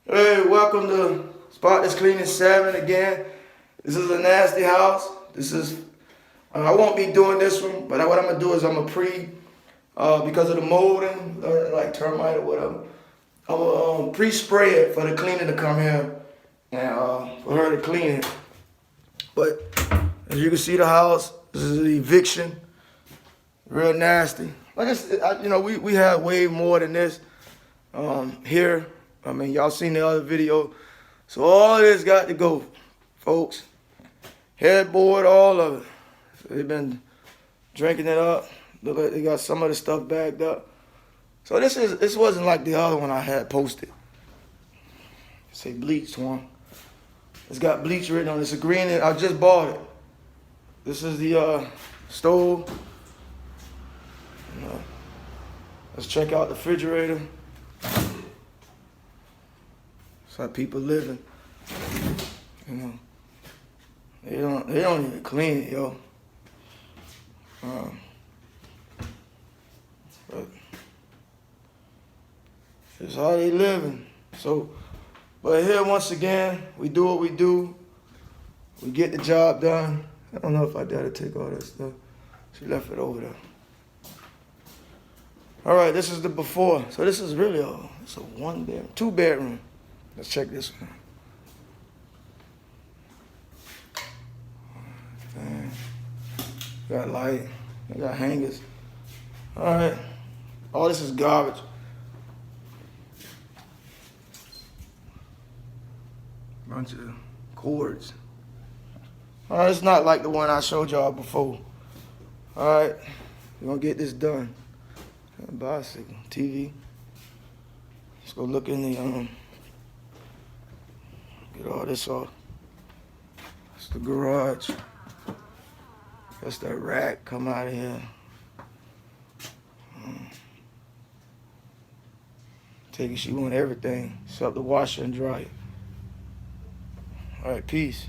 Hey, welcome to Spotless Cleaning 7 again. This is a nasty house. I won't be doing this one, but what I'm gonna do is I'm gonna because of the molding, like termite or whatever, I'm gonna pre-spray it for the cleaner to come here and for her to clean it. But as you can see, the house, this is an eviction, real nasty. Like we have way more than this here. I mean, y'all seen the other video. So all of this got to go, folks. Headboard, all of it. So they've been drinking it up. Look like they got some of the stuff bagged up. So this wasn't like the other one I had posted. Say bleach one. It's got bleach written on it. It's a green. I just bought it. This is the stove. Let's check out the refrigerator. That's how people living. You know, they don't even clean it, yo. But it's how they living. So, but here once again, we do what we do. We get the job done. I don't know if I dare to take all that stuff. She left it over there. All right, this is the before. So this is really it's a 1 bedroom, 2 bedroom. Let's check this one. Dang. Got light. I got hangers. All right. All this is garbage. Bunch of cords. All right, it's not like the one I showed y'all before. All right, we're gonna get this done. Bicycle, TV. Let's go look in the get all this off. That's the garage. That's that rack come out of here. Take it, she want everything except the washer and dryer. All right, peace.